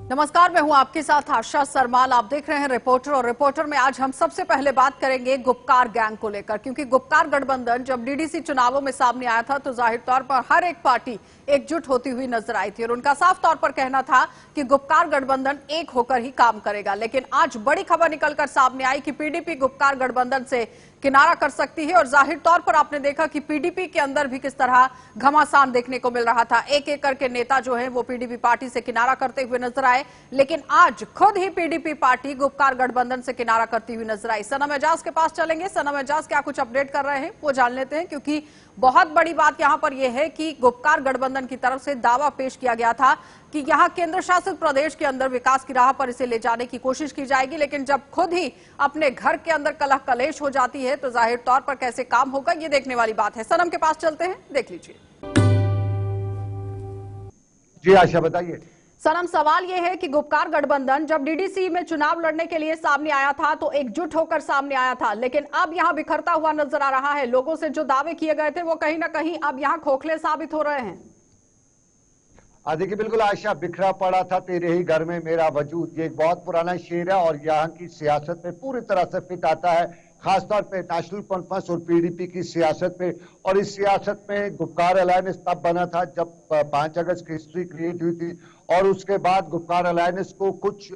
नमस्कार, मैं हूं आपके साथ आशा सरमाल। आप देख रहे हैं रिपोर्टर, और रिपोर्टर में आज हम सबसे पहले बात करेंगे गुपकार गैंग को लेकर, क्योंकि गुपकार गठबंधन जब डीडीसी चुनावों में सामने आया था तो जाहिर तौर पर हर एक पार्टी एकजुट होती हुई नजर आई थी और उनका साफ तौर पर कहना था कि गुपकार गठबंधन एक होकर ही काम करेगा। लेकिन आज बड़ी खबर निकलकर सामने आई कि पीडीपी गुपकार गठबंधन से किनारा कर सकती है और जाहिर तौर पर आपने देखा कि पीडीपी के अंदर भी किस तरह घमासान देखने को मिल रहा था। एक एक करके नेता जो है वो पीडीपी पार्टी से किनारा करते हुए नजर आए, लेकिन आज खुद ही पीडीपी पार्टी गुपकार गठबंधन से किनारा करती हुई नजर आई। सनम एजाज के पास चलेंगे। सनम एजाज क्या कुछ अपडेट कर रहे हैं वो जान लेते हैं, क्योंकि बहुत बड़ी बात यहां पर यह है कि गुपकार गठबंधन की तरफ से दावा पेश किया गया था कि यहां केंद्र शासित प्रदेश के अंदर विकास की राह पर इसे ले जाने की कोशिश की जाएगी, लेकिन जब खुद ही अपने घर के अंदर कलह कलेश हो जाती है तो जाहिर तौर पर कैसे काम होगा ये देखने वाली बात है। सनम के पास चलते हैं, देख लीजिए। जी आशा, बताइए। सनम, सवाल यह है कि गुपकार गठबंधन जब डीडीसी में चुनाव लड़ने के लिए सामने आया था तो एकजुट होकर सामने आया था, लेकिन अब यहां बिखरता हुआ नजर आ रहा है। लोगों से जो दावे किए गए थे वो कहीं ना कहीं अब यहां खोखले साबित हो रहे हैं। देखिए, बिल्कुल आशा, बिखरा पड़ा था तेरे ही घर में मेरा वजूद, ये एक बहुत पुराना शेर है और यहाँ की सियासत में पूरी तरह से फिट आता है, खासतौर पे नेशनल कॉन्फ्रेंस और पीडीपी की सियासत पे। और इस सियासत में गुपकार अलायंस तब बना था जब 5 अगस्त की हिस्ट्री क्रिएट हुई थी और उसके बाद गुपकार अलायंस को कुछ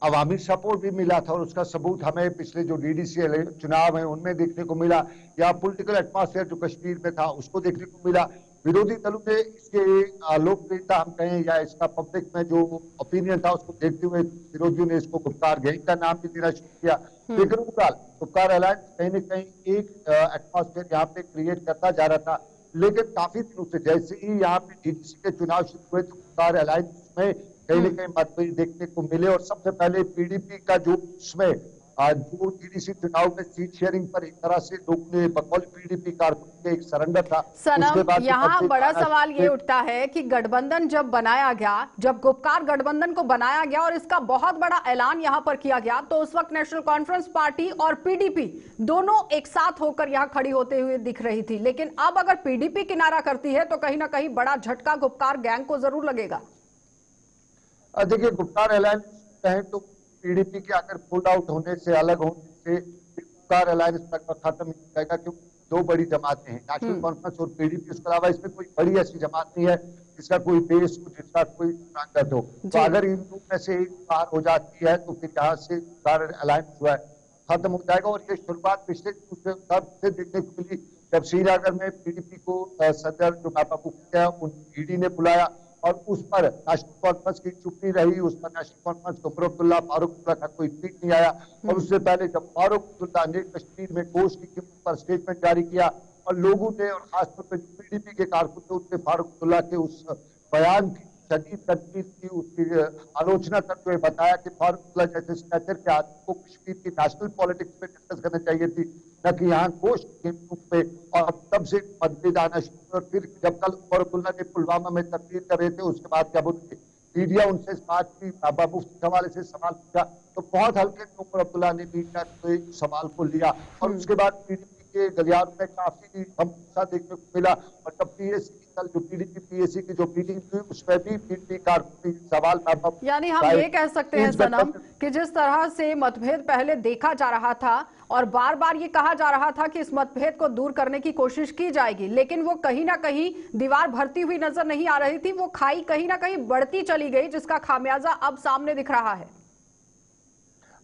अवामी सपोर्ट भी मिला था और उसका सबूत हमें पिछले जो डीडीसी चुनाव है उनमें देखने को मिला, या पॉलिटिकल एटमॉस्फेयर जो कश्मीर में था उसको देखने को मिला। विरोधी दलों ने इसके लोकप्रियता हम कहें या इसका पब्लिक में जो ओपिनियन था उसको देखते हुए विरोधियों ने इसको गुपकार गैंग का नाम भी देना शुरू किया। लेकिन उनका गुपकार अलायंस कहीं न कहीं एक एटमॉस्फेयर यहाँ पे क्रिएट करता जा रहा था। लेकिन काफी दिनों से जैसे ही यहाँ पे डीडीसी के चुनाव शुरू हुए तो गुपकार अलायंस में कहीं न कहीं मतभेद देखने को मिले और सबसे पहले पीडीपी का जो उसमें जो डीडीसी चुनाव में सीट शेयरिंग पर एक तरह से लोग ने बकौल पीडीपी कारकुन के एक सरेंडर था। सनम, यहाँ बड़ा सवाल ये उठता है कि गठबंधन जब बनाया गया, जब गुपकार गठबंधन को बनाया गया और इसका बहुत बड़ा ऐलान यहाँ पर किया गया, तो उस वक्त नेशनल कॉन्फ्रेंस पार्टी और पीडीपी दोनों एक साथ होकर यहाँ खड़ी होते हुए दिख रही थी। लेकिन अब अगर पीडीपी किनारा करती है तो कहीं ना कहीं बड़ा झटका गुपकार गैंग को जरूर लगेगा। देखिए, गुपकार अलायंस कहें तो पीडीपी के अगर पुल आउट होने से, अलग होने से गुपकार अलायंस तक खत्म हो जाएगा, क्योंकि दो बड़ी जमातें हैं, नेशनल कॉन्फ्रेंस और पीडीपी। उसके अलावा इसमें कोई बड़ी ऐसी जमात नहीं है जिसका कोई बेस हो, जिसका कोई ताकत हो। तो अगर इन दो में से एक बार हो जाती है तो फिर यहाँ से गुपकार अलायंस जो है खत्म हो जाएगा। और ये शुरुआत पिछले तब से देखने को मिली जब श्रीनगर में पीडीपी को सदर जो महबूब है उन ईडी ने बुलाया और उस पर नेशनल कॉन्फ्रेंस की चुप्पी रही। उस पर नेशनल कॉन्फ्रेंस को फारूक का कोई ट्वीट नहीं आया। और उससे पहले जब फारूक ने कश्मीर में गोश्त की कीमत पर स्टेटमेंट जारी किया और लोगों ने और खासतौर पर पीडीपी के कारकुन थे उसने फारूक के उस बयान की शदीद तनकीद की, उसकी आलोचना करते हुए बताया कि फारूक जैसे स्टैचर के आदमी को कश्मीर की नेशनल पॉलिटिक्स में डिस्कस करना चाहिए थी, न कि यहाँ गोश्त के पे। और तब से मतभेद आना शुरू। और फिर जब कल फारूकुल्लाह ने पुलवामा में तकरीर कर रहे थे उसके बाद जब उनकी मीडिया उनसे इस बात की मुफ्त के हवाले से सवाल पूछा तो बहुत हल्के में फारूकुल्लाह ने मीडिया के सवाल को लिया और उसके बाद पीडीपी के गलियारों में काफी गुस्सा देखने को मिला। और तब पीएसी की कल जो पीडीपी पीएसी की जो मीटिंग हुई उसमें भी पीडीपी कारकुन सवाल, यानी हम ये कह सकते हैं सनम कि जिस तरह से मतभेद पहले देखा जा रहा था और बार बार ये कहा जा रहा था कि इस मतभेद को दूर करने की कोशिश की जाएगी, लेकिन वो कहीं ना कहीं दीवार भरती हुई नजर नहीं आ रही थी, वो खाई कहीं ना कहीं बढ़ती चली गई, जिसका खामियाजा अब सामने दिख रहा है।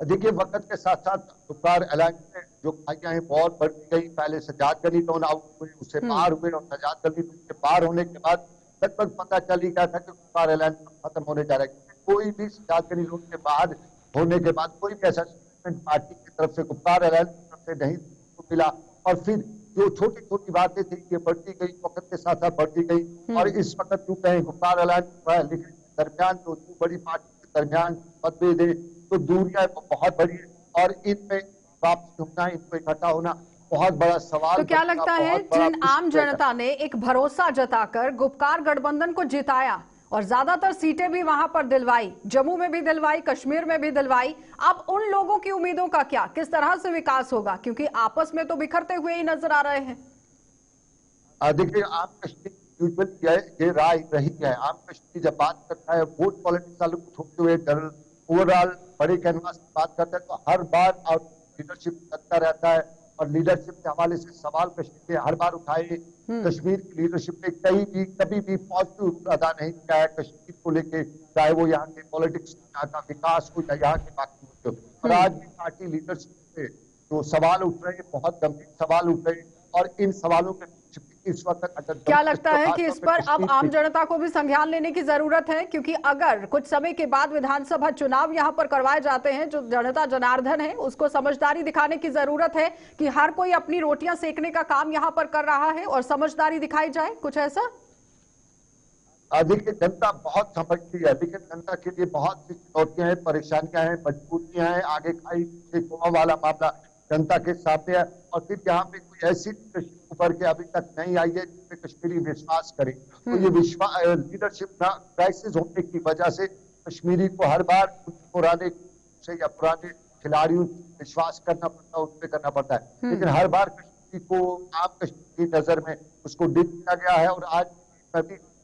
देखिए, वक्त के साथ साथ गुपकार अलायंस में जो खाइयां हैं बहुत बढ़ती गई। पहले सजाद गनी लोन आउट हुए, उससे पार हुए और सजाद गनी के पार होने के बाद लगभग पता चल ही गया था कि गुपकार अलायंस खत्म होने जा रहा है। कोई भी सजाद गनी लोन के बाहर होने के बाद कोई भी ऐसा स्टेटमेंट पार्टी की तरफ से गुपकार अलायंस की तरफ से नहीं मिला। और फिर जो छोटी छोटी बातें थी ये बढ़ती गई, वक्त के साथ साथ बढ़ती गई। और इस वक्त क्यों कहें गुपकार अलायंस है, लेकिन दरमियान जो बड़ी पार्टी के दरमियान मतभेद है तो दूरियां बहुत बड़ी है और इनमें वापस होना, इनको इकट्ठा होना बहुत बड़ा सवाल। तो क्या लगता है जिन आम जनता ने एक भरोसा जताकर गुपकार गठबंधन को जिताया और ज्यादातर सीटें भी वहां पर दिलवाई, जम्मू में भी दिलवाई, कश्मीर में भी दिलवाई, अब उन लोगों की उम्मीदों का क्या, किस तरह से विकास होगा, क्योंकि आपस में तो बिखरते हुए ही नजर आ रहे हैं। देखिए, आम कश्मीर यूजुअली ये राय रही है। आम कश्मीरी जब बात करता है वोट पॉलिटिक्स वालों को छोड़ते हुए जनरल ओवरऑल बड़े कैनवास की बात करते हैं, तो हर बार लीडरशिप करता रहता है और लीडरशिप के हवाले से सवाल कश्मीर के हर बार उठाए। कश्मीर की लीडरशिप ने कभी भी पॉजिटिव अदा नहीं किया है कश्मीर को लेके, चाहे वो यहाँ के पॉलिटिक्स, यहाँ का विकास हो या यहाँ के बाकी मुद्दे। और आज भी पार्टी लीडरशिप पे जो सवाल उठ रहे हैं, बहुत गंभीर सवाल उठ रहे हैं, और इन सवालों के इस वक्त अगर क्या लगता है कि इस पर अब आम जनता को भी संज्ञान लेने की जरूरत है? क्योंकि अगर कुछ समय के बाद विधानसभा चुनाव यहां पर करवाए जाते हैं, जो जनता जनार्दन है उसको समझदारी दिखाने की जरूरत है कि हर कोई अपनी रोटियां सेकने का काम यहां पर कर रहा है और समझदारी दिखाई जाए, कुछ ऐसा? देखिए, जनता बहुत समझती है, लेकिन जनता के लिए बहुत सी चुनौतियां हैं, परेशानियां हैं, मजबूरियां हैं। आगे खाई वाला मामला जनता के सामने है, और फिर यहाँ पे कोई ऐसी उभर के अभी तक नहीं आई है जिसमें कश्मीरी विश्वास करे। तो ये विश्वास लीडरशिप क्राइसिस होने की वजह से कश्मीरी को हर बार पुराने से या पुराने खिलाड़ियों विश्वास करना पड़ता है, उसपे करना पड़ता है। लेकिन हर बार कश्मीरी को आम कश्मीर की नजर में उसको डिप किया गया है, और आज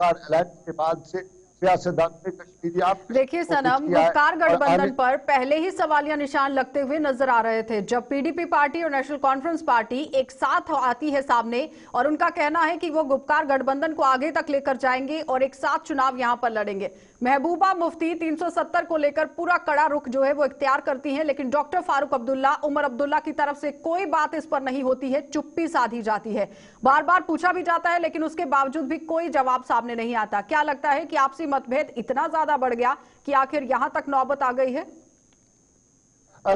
अलायंस के बाद से देखिए सनम, गुप्कार गठबंधन पर पहले ही सवालिया निशान लगते हुए नजर आ रहे थे। जब पीडीपी पार्टी और नेशनल कॉन्फ्रेंस पार्टी एक साथ आती है सामने और उनका कहना है कि वो गुप्कार गठबंधन को आगे तक लेकर जाएंगे और एक साथ चुनाव यहां पर लड़ेंगे। महबूबा मुफ्ती 370 को लेकर पूरा कड़ा रुख जो है वो इख्तियार करती हैं, लेकिन डॉक्टर फारूक अब्दुल्ला, उमर अब्दुल्ला की तरफ से कोई बात इस पर नहीं होती है, चुप्पी साधी जाती है। बार बार पूछा भी जाता है लेकिन उसके बावजूद भी कोई जवाब सामने नहीं आता। क्या लगता है कि आपसी मतभेद इतना ज्यादा बढ़ गया कि आखिर यहां तक नौबत आ गई है?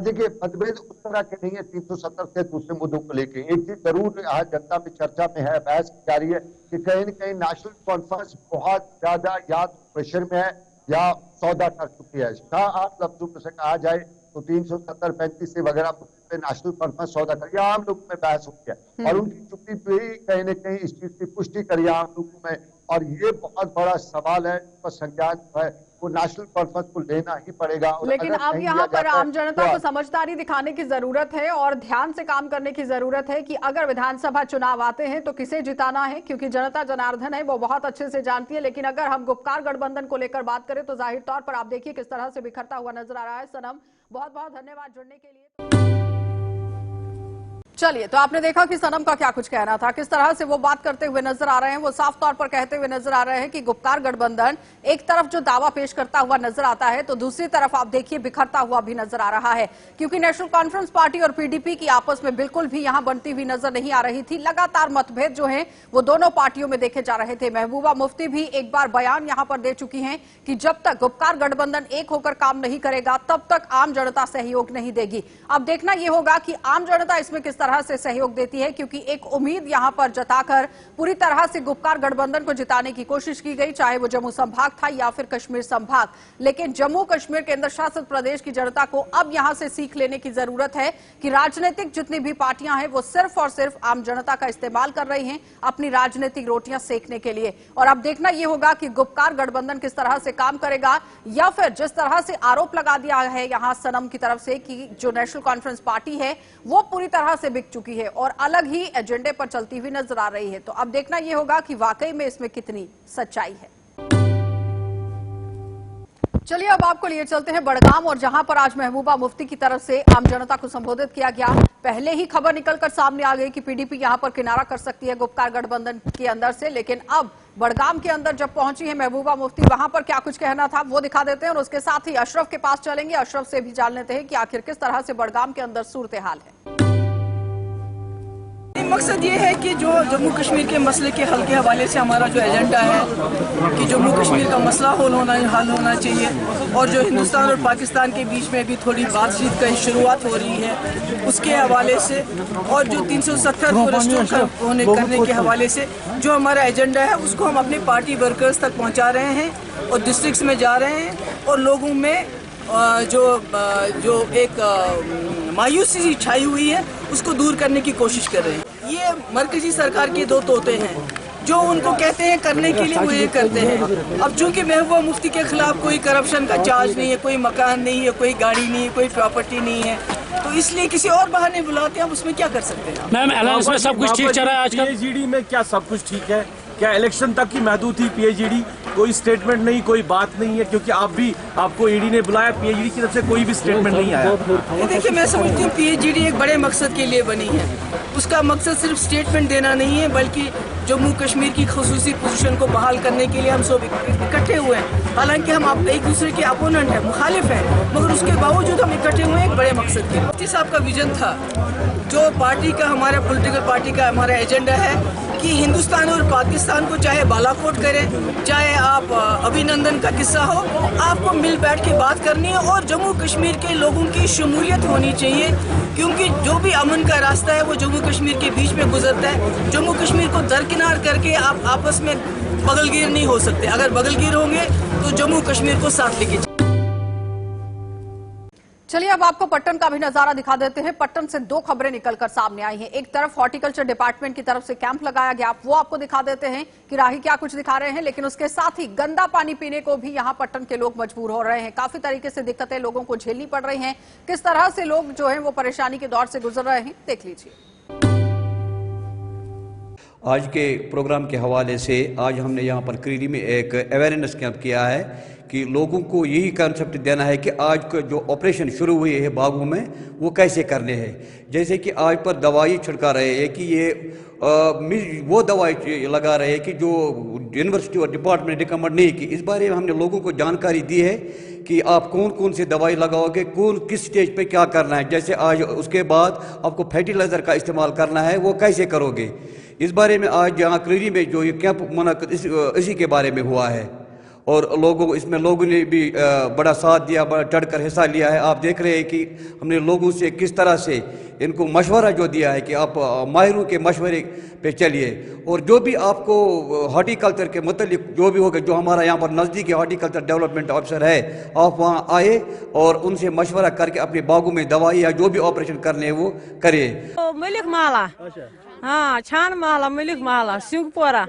देखिए, मतभेद उस तरह के नहीं है 370 के दूसरे मुद्दों को लेके। एक चीज जरूर यहाँ जनता में चर्चा में है, बहस की जा रही है कि कहीं न कहीं नेशनल कॉन्फ्रेंस बहुत ज्यादा या प्रेशर में है या सौदा कर चुकी है। आप लफ्जों में से कहा जाए तो 370 35 से वगैरह नेशनल कॉन्फ्रेंस सौदा करी, आम लोगों में बहस हो गया और उनकी चुप्पी पे ही कहीं न कहीं इस चीज की पुष्टि करी आम लोगों में। और ये बहुत बड़ा सवाल है, इसका संज्ञान है वो नेशनल कॉन्फ्रेंस को लेना ही पड़ेगा। लेकिन अब यहाँ पर आम जनता को समझदारी दिखाने की जरूरत है और ध्यान से काम करने की जरूरत है कि अगर विधानसभा चुनाव आते हैं तो किसे जिताना है, क्योंकि जनता जनार्दन है वो बहुत अच्छे से जानती है। लेकिन अगर हम गुप्कार गठबंधन को लेकर बात करें तो जाहिर तौर पर आप देखिए किस तरह से बिखरता हुआ नजर आ रहा है। सनम, बहुत बहुत धन्यवाद जुड़ने के लिए। चलिए, तो आपने देखा कि सनम का क्या कुछ कहना था, किस तरह से वो बात करते हुए नजर आ रहे हैं। वो साफ तौर पर कहते हुए नजर आ रहे हैं कि गुप्कार गठबंधन एक तरफ जो दावा पेश करता हुआ नजर आता है तो दूसरी तरफ आप देखिए बिखरता हुआ भी नजर आ रहा है, क्योंकि नेशनल कॉन्फ्रेंस पार्टी और पीडीपी की आपस में बिल्कुल भी यहां बनती हुई नजर नहीं आ रही थी। लगातार मतभेद जो है वो दोनों पार्टियों में देखे जा रहे थे। महबूबा मुफ्ती भी एक बार बयान यहां पर दे चुकी हैं कि जब तक गुप्कार गठबंधन एक होकर काम नहीं करेगा तब तक आम जनता सहयोग नहीं देगी। अब देखना यह होगा कि आम जनता इसमें किस तरह से सहयोग देती है, क्योंकि एक उम्मीद यहां पर जताकर पूरी तरह से गुप्कार गठबंधन को जिताने की कोशिश की गई, चाहे वो जम्मू संभाग था या फिर कश्मीर संभाग। लेकिन जम्मू कश्मीर केंद्र शासित प्रदेश की जनता को अब यहां से सीख लेने की जरूरत है कि राजनीतिक जितनी भी पार्टियां हैं वो सिर्फ और सिर्फ आम जनता का इस्तेमाल कर रही हैं अपनी राजनीतिक रोटियां सेकने के लिए। और अब देखना यह होगा कि गुप्कार गठबंधन किस तरह से काम करेगा, या फिर जिस तरह से आरोप लगा दिया है यहां सनम की तरफ से कि जो नेशनल कॉन्फ्रेंस पार्टी है वो पूरी तरह से बिक चुकी है और अलग ही एजेंडे पर चलती हुई नजर आ रही है। तो अब देखना यह होगा कि वाकई में इसमें कितनी सच्चाई है। चलिए, अब आपको लिए चलते हैं बड़गाम, और जहां पर आज महबूबा मुफ्ती की तरफ से आम जनता को संबोधित किया गया। पहले ही खबर निकलकर सामने आ गई कि पीडीपी यहां पर किनारा कर सकती है गुप्कार गठबंधन के अंदर से, लेकिन अब बड़गाम के अंदर जब पहुंची है महबूबा मुफ्ती, वहां पर क्या कुछ कहना था वो दिखा देते हैं और उसके साथ ही अशरफ के पास चलेंगे। अशरफ से भी जान लेते हैं कि आखिर किस तरह से बड़गाम के अंदर सूरत हाल है। मकसद ये है कि जो जम्मू कश्मीर के मसले के हल के हवाले से हमारा जो एजेंडा है कि जम्मू कश्मीर का मसला हल होना चाहिए, और जो हिंदुस्तान और पाकिस्तान के बीच में भी थोड़ी बातचीत की शुरुआत हो रही है उसके हवाले से, और जो 370 को रेस्टोर करने के हवाले से जो हमारा एजेंडा है उसको हम अपने पार्टी वर्कर्स तक पहुँचा रहे हैं और डिस्ट्रिक्ट्स में जा रहे हैं और लोगों में जो एक मायूसी छाई हुई है उसको दूर करने की कोशिश कर रहे हैं। ये मरकजी सरकार के दो तोते हैं, जो उनको कहते हैं करने के लिए वो ये करते हैं। अब चूंकि महबूबा मुफ्ती के खिलाफ कोई करप्शन का चार्ज नहीं है, कोई मकान नहीं है, कोई गाड़ी नहीं है, कोई प्रॉपर्टी नहीं है, तो इसलिए किसी और बहाने बुलाते हैं, हम उसमें क्या कर सकते हैं। मैम, अलायंस में सब कुछ ठीक चल रहा है आजकल? एजीडी में क्या सब कुछ ठीक है? क्या इलेक्शन तक की महदूद थी पीएचईडी? कोई स्टेटमेंट नहीं, कोई बात नहीं है, क्योंकि आपको ईडी ने बुलाया, पीएचईडी की तरफ से कोई भी स्टेटमेंट नहीं आया। देखिए, मैं समझती हूँ पीएचईडी एक बड़े मकसद के लिए बनी है। उसका मकसद सिर्फ स्टेटमेंट देना नहीं है, बल्कि जम्मू कश्मीर की खसूसी पोजीशन को बहाल करने के लिए हम सब इकट्ठे हुए हैं। हालांकि हम एक दूसरे के अपोनेंट हैं, मुखालिफ हैं, मगर उसके बावजूद हम इकट्ठे हुए हैं एक बड़े मकसद के लिए। मुफ्ती साहब का विजन था, जो पार्टी का, हमारा पॉलिटिकल पार्टी का हमारा एजेंडा है कि हिंदुस्तान और पाकिस्तान को चाहे बालाकोट करें, चाहे आप अभिनंदन का किस्सा हो, आपको मिल बैठ के बात करनी है और जम्मू कश्मीर के लोगों की शमूलियत होनी चाहिए, क्योंकि जो भी अमन का रास्ता है वो जम्मू कश्मीर के बीच में गुजरता है। जम्मू कश्मीर को दरकिनार करके आप आपस में बगलगीर नहीं हो सकते। अगर बगलगीर होंगे तो जम्मू कश्मीर को साथ लेके। चलिए अब आपको पट्टन का भी नजारा दिखा देते हैं। पट्टन से दो खबरें निकलकर सामने आई हैं। एक तरफ हॉर्टिकल्चर डिपार्टमेंट की तरफ से कैंप लगाया गया, वो आपको दिखा देते हैं कि राही क्या कुछ दिखा रहे हैं, लेकिन उसके साथ ही गंदा पानी पीने को भी यहां पट्टन के लोग मजबूर हो रहे हैं। काफी तरीके से दिक्कतें लोगों को झेलनी पड़ रही हैं। किस तरह से लोग जो है वो परेशानी के दौर से गुजर रहे हैं, देख लीजिए। आज के प्रोग्राम के हवाले से आज हमने यहाँ पर क्रीरी में एक अवेयरनेस कैंप किया है कि लोगों को यही कॉन्सेप्ट देना है कि आज का जो ऑपरेशन शुरू हुए हैं बागों में वो कैसे करने हैं। जैसे कि आज पर दवाई छिड़का रहे हैं कि ये वो दवाई लगा रहे हैं कि जो यूनिवर्सिटी और डिपार्टमेंट रिकमेंड नहीं की। इस बारे में हमने लोगों को जानकारी दी है कि आप कौन कौन सी दवाई लगाओगे, कौन किस स्टेज पे क्या करना है। जैसे आज उसके बाद आपको फर्टिलाइज़र का इस्तेमाल करना है, वो कैसे करोगे। इस बारे में आज यहाँ क्रीरी में जो ये कैंप मुनक़िद इसी के बारे में हुआ है और लोगों ने भी बड़ा साथ दिया, बड़ा चढ़कर हिस्सा लिया है। आप देख रहे हैं कि हमने लोगों से किस तरह से इनको मशवरा जो दिया है कि आप माहिरों के मशवरे पे चलिए और जो भी आपको हॉर्टिकल्चर के मतलब जो भी होगा, जो हमारा यहाँ पर नज़दीकी हॉर्टिकल्चर डेवलपमेंट ऑफिसर है, आप वहाँ आए और उनसे मशवरा करके अपने बागों में दवाई या जो भी ऑपरेशन करने हैं वो करें। मलिक माला, हाँ छान माला, मलिक माला, सिंगपोरा।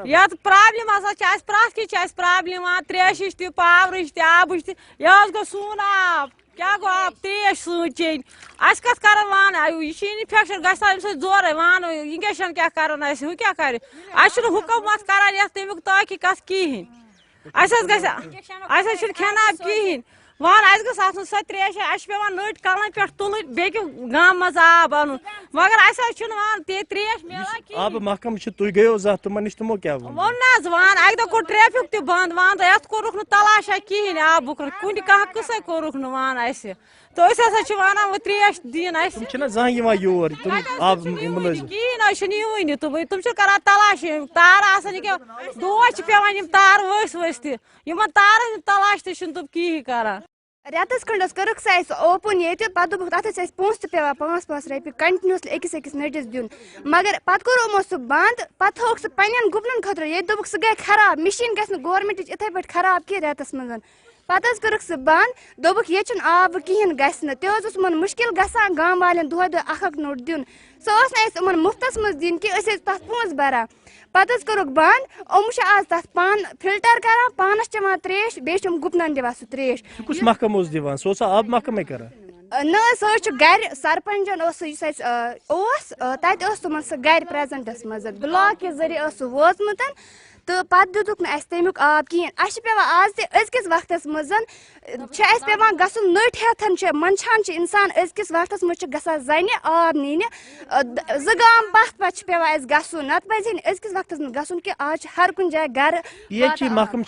या प्रॉब्लम प्राथ प्रॉब्लम त्रेश पावर आब गो सून आब क्या गो आब त्रेश सच चेन अस कत कर वान यह इन्फेक्शन गम जोर वान इंजेक्शन क्या कर हूँ क्या कर हुकूमत कर तमिक ताकि कत कहें खेना कहें वान गन सो त्रेश पे नट कलन पे तुल बे गाम मज आब अन मगर वान ते त्रेश मिलान आब महकम तुम गयो तुमन नश तमो क्या वो वान अक दो कोर ट्रैफिक त बंद वान ये कोरुक तलाशा कहें आब कुन कह कस कोरुक वान तो वाना वो त्रेश दिन योर तुम आब कहें तुम कर तलाश तार दोच पे तार वस तम तार तलाश तुम कहें कर रेतस खंडस कर्क सा ओपन ये पे पोस पे 5-5 रपी कंटिन्यूसली अकिस नटिस दिन मगर पत कोर सह बंद पत होक सह पन्न गुपन खतर ये दोक सह गई खराब मशीन गि गवर्नमेंट इथे पे खराब कह रेतस मज पत कर्क सह बंद दोक ये आब कहें गन मुश्किल गसान गाम वाले दुह दुह नोट दिन सह मुफ्तस मज दिन कि तथ पोस भरान पत कर्क बंद आज तथ पान फिल्टर कर पानस चवान त्रेश बे गुपन दिवान सह त्रेश कुछ महकम दिवान सह आब महकमे कर न सह गर सरपंचन तत तुम सह गर प्रेजेंटस मज ब्लॉक के जरिए वोचमुत तो पत दुक तमिक आब कहें पे आज तज़किस वक्तस मज पे गन नट हेथन मंछान इंसान अजकिस वक्तस मज गन आब नीन गाम पत पे गन नत पज अजकिस वक्तस मज गन कि आज हर कुन जाए गर पीएचई महकम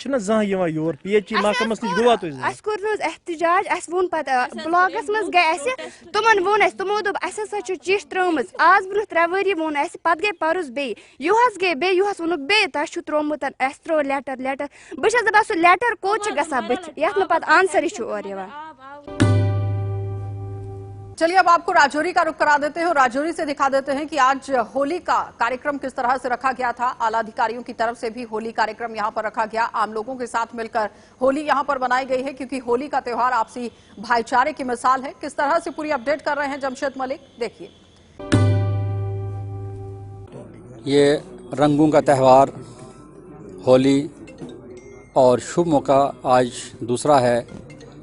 योर पीएचई महकमस नश गवा अस कोर एहतजाज अस वोन पत ब्लॉकस मज गए तुमन वोन तमो दोप अस चिट्ठ त्रम आज ब्रोह 3 वरी वोन पत गई परस बे युहस गई बे युहस वोनुक बे तह त्रोमुत अस त्रो लेटर बस दपान सह लेटर कोच गसान बथ ये पत आंसर और चलिए अब आपको राजौरी का रुख करा देते हैं और राजौरी से दिखा देते हैं कि आज होली का कार्यक्रम किस तरह से रखा गया था। आला अधिकारियों की तरफ से भी होली कार्यक्रम यहां पर रखा गया। आम लोगों के साथ मिलकर होली यहां पर बनाई गई है, क्योंकि होली का त्योहार आपसी भाईचारे की मिसाल है। किस तरह से पूरी अपडेट कर रहे हैं जमशेद मलिक, देखिए। ये रंगों का त्यौहार होली और शुभ मौका आज दूसरा है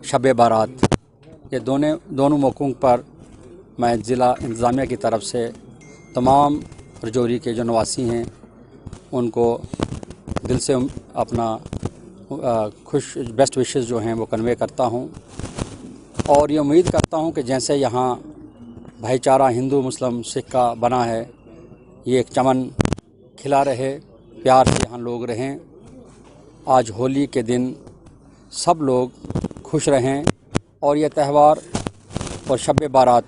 शब बारात। ये दोनों मौक़ों पर मैं ज़िला इंतज़ामिया की तरफ से तमाम राजौरी के जो निवासी हैं उनको दिल से अपना खुश बेस्ट विशेस जो हैं वो कन्वे करता हूं और ये उम्मीद करता हूं कि जैसे यहाँ भाईचारा हिंदू मुस्लिम सिख का बना है, ये एक चमन खिला रहे, प्यार से यहाँ लोग रहें। आज होली के दिन सब लोग खुश रहें और ये त्यौहार और शब बारात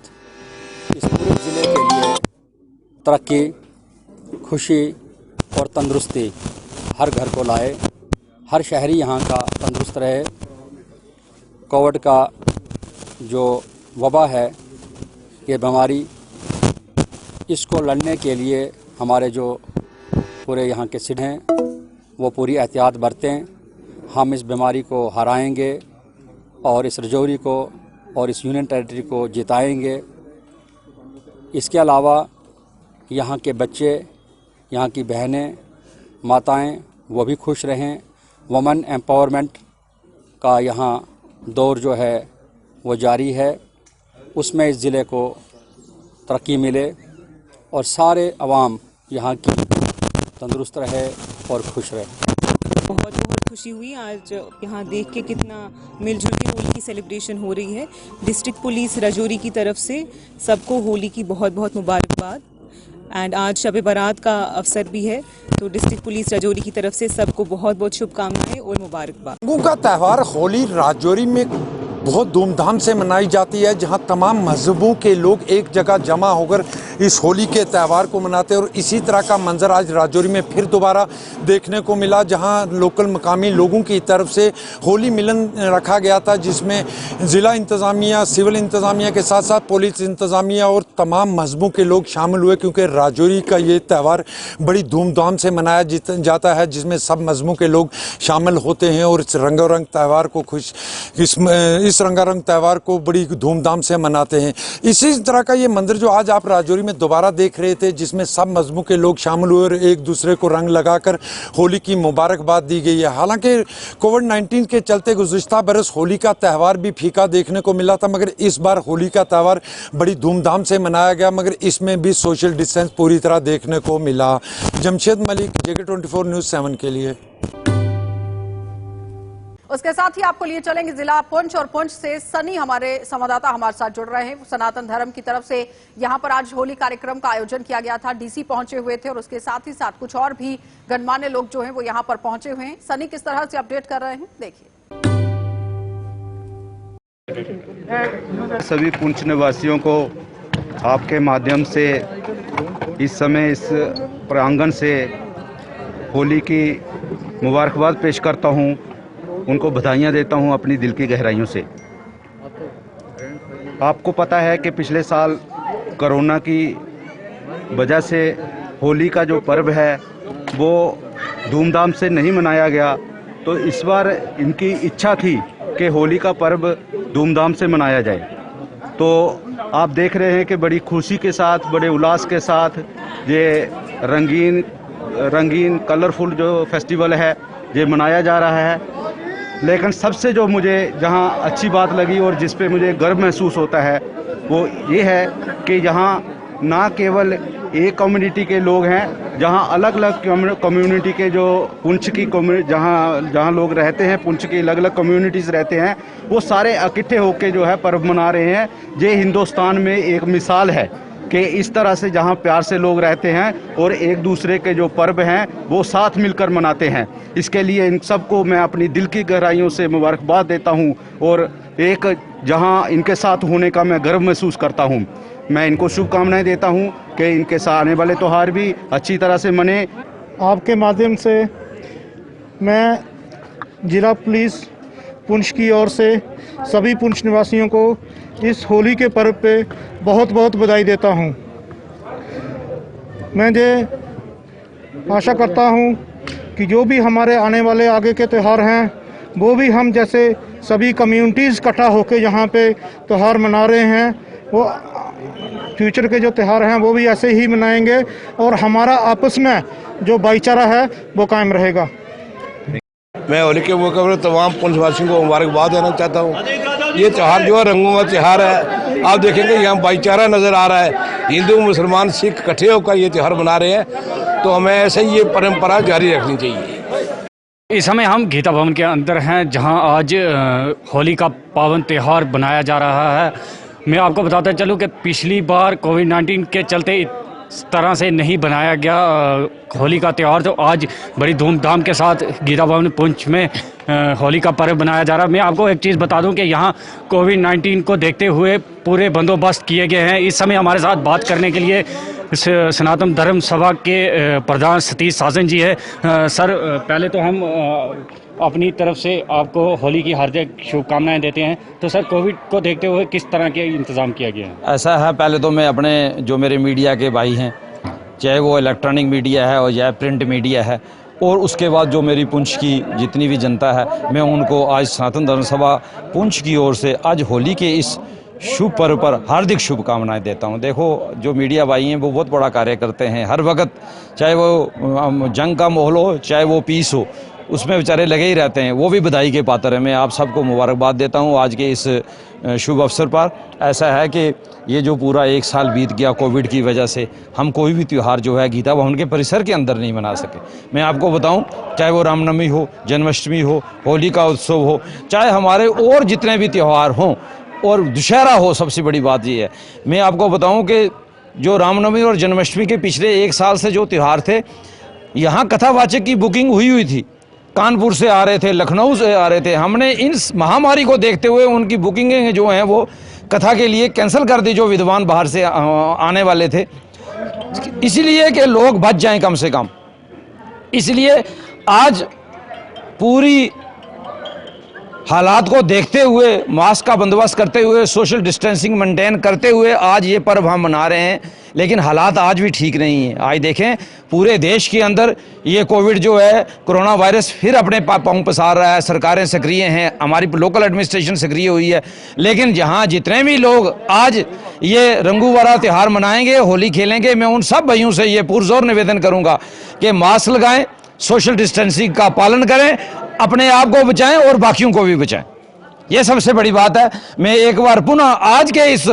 इस पूरे ज़िले के लिए तरक्की, खुशी और तंदुरुस्ती हर घर को लाए, हर शहरी यहाँ का तंदुरुस्त रहे। कोविड का जो वबा है, ये बीमारी, इसको लड़ने के लिए हमारे जो पूरे यहाँ के सिड हैं वो पूरी एहतियात बरतें। हम इस बीमारी को हराएंगे और इस रजौरी को और इस यूनियन टेरिटरी को जिताएंगे। इसके अलावा यहाँ के बच्चे, यहाँ की बहनें, माताएं, वो भी खुश रहें। वुमेन एम्पावरमेंट का यहाँ दौर जो है वो जारी है, उसमें इस ज़िले को तरक्की मिले और सारे अवाम यहाँ की तंदुरुस्त रहे और खुश रहे। बहुत बहुत खुशी हुई आज यहाँ देख के, कितना मिलजुल के होली की सेलिब्रेशन हो रही है। डिस्ट्रिक्ट पुलिस राजौरी की तरफ से सबको होली की बहुत बहुत मुबारकबाद। एंड आज शब बारात का अवसर भी है, तो डिस्ट्रिक्ट पुलिस राजौरी की तरफ से सबको बहुत बहुत शुभकामनाएं और मुबारकबाद। रंगों का त्यौहार होली राजौरी में बहुत धूमधाम से मनाई जाती है, जहां तमाम मजहबों के लोग एक जगह जमा होकर इस होली के त्यौहार को मनाते हैं। और इसी तरह का मंजर आज राजौरी में फिर दोबारा देखने को मिला, जहां लोकल मकामी लोगों की तरफ से होली मिलन रखा गया था, जिसमें ज़िला इंतज़ामिया, सिविल इंतज़ामिया के साथ साथ पुलिस इंतज़ामिया और तमाम मजहबों के लोग शामिल हुए, क्योंकि राजौरी का ये त्यौहार बड़ी धूमधाम से मनाया जाता है, जिसमें सब मजहबों के लोग शामिल होते हैं और इस रंगारंग त्यौहार को इस रंगारंग त्यौहार को बड़ी धूमधाम से मनाते हैं। इसी तरह का ये मंदिर जो आज आप राजौरी में दोबारा देख रहे थे, जिसमें सब मजहबों के लोग शामिल हुए और एक दूसरे को रंग लगाकर होली की मुबारकबाद दी गई है। हालांकि कोविड-19 के चलते गुज़िश्ता बरस होली का त्यौहार भी फीका देखने को मिला था, मगर इस बार होली का त्यौहार बड़ी धूमधाम से मनाया गया, मगर इसमें भी सोशल डिस्टेंस पूरी तरह देखने को मिला। जमशेद मलिक, JK24 न्यूज़ 7 के लिए। उसके साथ ही आपको लिए चलेंगे जिला पुंछ, और पुंछ से सनी हमारे संवाददाता हमारे साथ जुड़ रहे हैं। सनातन धर्म की तरफ से यहां पर आज होली कार्यक्रम का आयोजन किया गया था, डीसी पहुंचे हुए थे और उसके साथ ही साथ कुछ और भी गणमान्य लोग जो हैं वो यहां पर पहुंचे हुए हैं। सनी किस तरह से अपडेट कर रहे हैं, देखिए। सभी पुंछ निवासियों को आपके माध्यम से इस समय इस प्रांगण से होली की मुबारकबाद पेश करता हूं, उनको बधाइयाँ देता हूं अपनी दिल की गहराइयों से। आपको पता है कि पिछले साल कोरोना की वजह से होली का जो पर्व है वो धूमधाम से नहीं मनाया गया, तो इस बार इनकी इच्छा थी कि होली का पर्व धूमधाम से मनाया जाए। तो आप देख रहे हैं कि बड़ी खुशी के साथ, बड़े उल्लास के साथ ये रंगीन कलरफुल जो फेस्टिवल है ये मनाया जा रहा है। लेकिन सबसे जो मुझे जहां अच्छी बात लगी और जिस पे मुझे गर्व महसूस होता है वो ये है कि यहाँ ना केवल एक कम्युनिटी के लोग हैं, जहाँ अलग अलग कम्युनिटी के जो पुंछ की जहाँ लोग रहते हैं, पुंछ की अलग अलग कम्युनिटीज़ रहते हैं, वो सारे इकट्ठे होकर जो है पर्व मना रहे हैं। ये हिंदुस्तान में एक मिसाल है कि इस तरह से जहाँ प्यार से लोग रहते हैं और एक दूसरे के जो पर्व हैं वो साथ मिलकर मनाते हैं। इसके लिए इन सबको मैं अपनी दिल की गहराइयों से मुबारकबाद देता हूँ और एक जहाँ इनके साथ होने का मैं गर्व महसूस करता हूँ। मैं इनको शुभकामनाएं देता हूँ कि इनके साथ आने वाले त्यौहार भी अच्छी तरह से मने। आपके माध्यम से मैं जिला पुलिस पुंछ की ओर से सभी पुंछ निवासियों को इस होली के पर्व पे बहुत बहुत बधाई देता हूँ। मैं ये आशा करता हूँ कि जो भी हमारे आने वाले आगे के त्यौहार हैं वो भी हम जैसे सभी कम्युनिटीज़ इकट्ठा होकर यहाँ पे त्यौहार मना रहे हैं, वो फ्यूचर के जो त्यौहार हैं वो भी ऐसे ही मनाएंगे और हमारा आपस में जो भाईचारा है वो कायम रहेगा। मैं होली के मौके पर तमाम पुंछवासियों को मुबारकबाद देना चाहता हूँ। ये त्यौहार जो है रंगों का त्यौहार है। आप देखेंगे यहाँ भाईचारा नज़र आ रहा है, हिंदू मुसलमान सिख इकट्ठे होकर ये त्यौहार मना रहे हैं, तो हमें ऐसे ही ये परंपरा जारी रखनी चाहिए। इस समय हम गीता भवन के अंदर हैं, जहां आज होली का पावन त्यौहार बनाया जा रहा है। मैं आपको बताता चलूं कि पिछली बार कोविड-19 के चलते इस तरह से नहीं बनाया गया होली का त्यौहार, तो आज बड़ी धूमधाम के साथ गीता भवन पुंछ में होली का पर्व बनाया जा रहा है। मैं आपको एक चीज़ बता दूं कि यहाँ कोविड-19 को देखते हुए पूरे बंदोबस्त किए गए हैं। इस समय हमारे साथ बात करने के लिए सनातन धर्म सभा के प्रधान सतीश साजन जी है। सर, पहले तो हम अपनी तरफ से आपको होली की हार्दिक शुभकामनाएं देते हैं। तो सर, कोविड को देखते हुए किस तरह के इंतज़ाम किया गया है? ऐसा है, पहले तो मैं अपने जो मेरे मीडिया के भाई हैं, चाहे वो इलेक्ट्रॉनिक मीडिया है और चाहे प्रिंट मीडिया है, और उसके बाद जो मेरी पुंछ की जितनी भी जनता है, मैं उनको आज सनातन धर्म सभा पुंछ की ओर से आज होली के इस शुभ पर्व पर हार्दिक शुभकामनाएं देता हूं। देखो, जो मीडिया भाई हैं वो बहुत बड़ा कार्य करते हैं हर वक्त, चाहे वो जंग का माहौल हो चाहे वो पीस हो, उसमें बेचारे लगे ही रहते हैं। वो भी बधाई के पात्र हैं। मैं आप सबको मुबारकबाद देता हूं आज के इस शुभ अवसर पर। ऐसा है कि ये जो पूरा एक साल बीत गया कोविड की वजह से, हम कोई भी त्यौहार जो है गीता भवन के परिसर के अंदर नहीं मना सके। मैं आपको बताऊं, चाहे वो रामनवमी हो, जन्माष्टमी हो, होली का उत्सव हो, चाहे हमारे और जितने भी त्यौहार हों, और दशहरा हो, सबसे बड़ी बात ये है, मैं आपको बताऊं कि जो रामनवमी और जन्माष्टमी के पिछले एक साल से जो त्यौहार थे, यहाँ कथावाचक की बुकिंग हुई थी। कानपुर से आ रहे थे, लखनऊ से आ रहे थे। हमने इन महामारी को देखते हुए उनकी बुकिंगें जो हैं वो कथा के लिए कैंसिल कर दी, जो विद्वान बाहर से आने वाले थे, इसलिए कि लोग बच जाएं कम से कम। इसलिए आज पूरी हालात को देखते हुए, मास्क का बंदोबस्त करते हुए, सोशल डिस्टेंसिंग मेंटेन करते हुए आज ये पर्व हम मना रहे हैं। लेकिन हालात आज भी ठीक नहीं है। आज देखें, पूरे देश के अंदर ये कोविड जो है, कोरोना वायरस फिर अपने पांव पसार रहा है। सरकारें सक्रिय हैं, हमारी लोकल एडमिनिस्ट्रेशन सक्रिय हुई है। लेकिन जहां जितने भी लोग आज ये रंगू वाला त्यौहार मनाएंगे, होली खेलेंगे, मैं उन सब भाइयों से ये पुरजोर निवेदन करूंगा कि मास्क लगाएं, सोशल डिस्टेंसिंग का पालन करें, अपने आप को बचाएं और बाकियों को भी बचाएं। ये सबसे बड़ी बात है। मैं एक बार पुनः आज के इस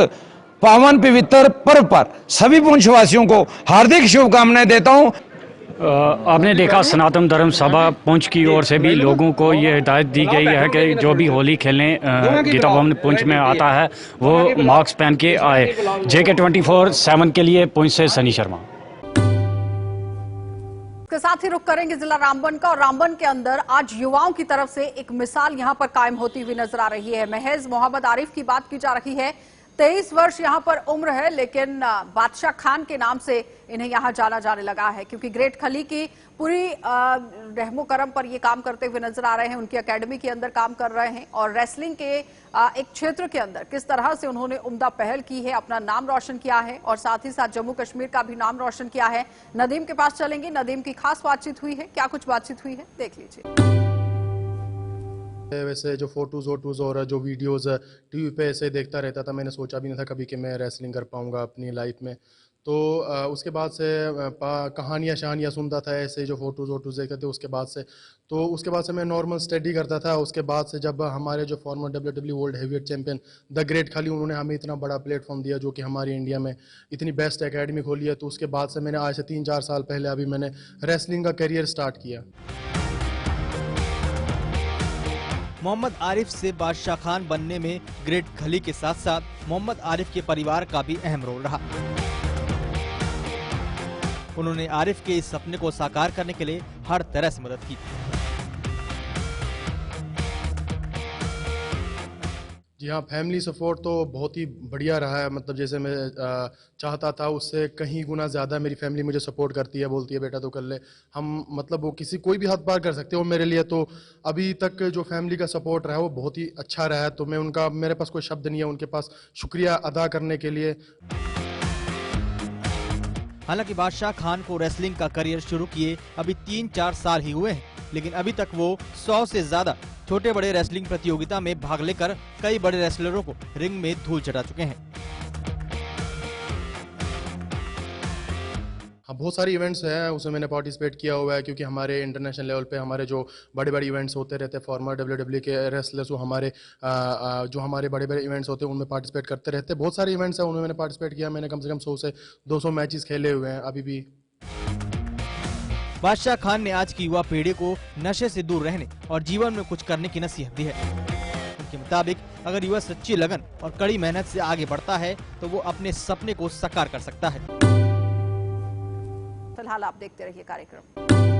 पावन पवित्र पर्व पर सभी पुंछवासियों को हार्दिक शुभकामनाएं देता हूं। आपने देखा, सनातन धर्म सभा पुंछ की ओर से भी लोगों को ये हिदायत दी गई है कि जो भी होली खेलने गीता भवन पुंछ में आता है वो मास्क पहन के आए। JK 24/7 के लिए पुंछ से सनी शर्मा। के साथ ही रुख करेंगे जिला रामबन का, और रामबन के अंदर आज युवाओं की तरफ से एक मिसाल यहां पर कायम होती हुई नजर आ रही है। महज मोहम्मद आरिफ की बात की जा रही है। 23 वर्ष यहां पर उम्र है, लेकिन बादशाह खान के नाम से इन्हें यहां जाना जाने लगा है, क्योंकि ग्रेट खली की पूरी रहमो करम पर ये काम करते हुए नजर आ रहे हैं। उनकी एकेडमी के अंदर काम कर रहे हैं और रेसलिंग के एक क्षेत्र के अंदर किस तरह से उन्होंने उम्दा पहल की है, अपना नाम रोशन किया है और साथ ही साथ जम्मू कश्मीर का भी नाम रोशन किया है। नदीम के पास चलेंगे, नदीम की खास बातचीत हुई है, क्या कुछ बातचीत हुई है देख लीजिए। वैसे जो फोटोज वोटोज और जो वीडियोस टीवी पे ऐसे देखता रहता था, मैंने सोचा भी नहीं था कभी कि मैं रेसलिंग कर पाऊंगा अपनी लाइफ में। तो उसके बाद से कहानियाँ शहानियाँ सुनता था, ऐसे जो फोटोज वोटोज देखते थे उसके बाद से। तो उसके बाद से मैं नॉर्मल स्टडी करता था। उसके बाद से जब हमारे जो farmer WWE world heavyweight champion the great खली, उन्होंने हमें इतना बड़ा प्लेटफॉर्म दिया, जो कि हमारी इंडिया में इतनी बेस्ट एकेडमी खोली है। तो उसके बाद से मैंने आज से 3-4 साल पहले अभी मैंने रेसलिंग का करियर स्टार्ट किया। मोहम्मद आरिफ से बादशाह खान बनने में ग्रेट खली के साथ साथ मोहम्मद आरिफ के परिवार का भी अहम रोल रहा। उन्होंने आरिफ के इस सपने को साकार करने के लिए हर तरह से मदद की। जी हाँ, फैमिली सपोर्ट तो बहुत ही बढ़िया रहा है। मतलब जैसे मैं चाहता था उससे कहीं गुना ज़्यादा मेरी फैमिली मुझे सपोर्ट करती है, बोलती है बेटा तो कर ले, हम मतलब वो किसी कोई भी हद पार कर सकते हो मेरे लिए। तो अभी तक जो फैमिली का सपोर्ट रहा है वो बहुत ही अच्छा रहा है। तो मैं उनका, मेरे पास कोई शब्द नहीं है उनके पास शुक्रिया अदा करने के लिए। हालांकि बादशाह खान को रेसलिंग का करियर शुरू किए अभी 3-4 साल ही हुए हैं, लेकिन अभी तक वो 100 से ज्यादा छोटे बड़े रेसलिंग प्रतियोगिता में भाग लेकर कई बड़े रेसलरों को रिंग में धूल चटा चुके हैं। हाँ, बहुत सारी इवेंट्स हैं उसमें मैंने पार्टिसिपेट किया हुआ है, क्योंकि हमारे इंटरनेशनल लेवल पे हमारे जो बड़े बड़े इवेंट्स होते रहते हैं, फॉर्मर WWE के रेसलर्स, वो हमारे जो हमारे बड़े बड़े इवेंट्स होते हैं उनमें पार्टिसिपेट करते रहते हैं। बहुत सारे इवेंट्स हैं उनमें मैंने पार्टिसिपेट किया। मैंने कम से कम 100 से 200 मैचेस खेले हुए हैं अभी भी। बादशाह खान ने आज की युवा पीढ़ी को नशे से दूर रहने और जीवन में कुछ करने की नसीहत दी है। उनके मुताबिक अगर युवा सच्ची लगन और कड़ी मेहनत से आगे बढ़ता है तो वो अपने सपने को साकार कर सकता है। फिलहाल आप देखते रहिए कार्यक्रम।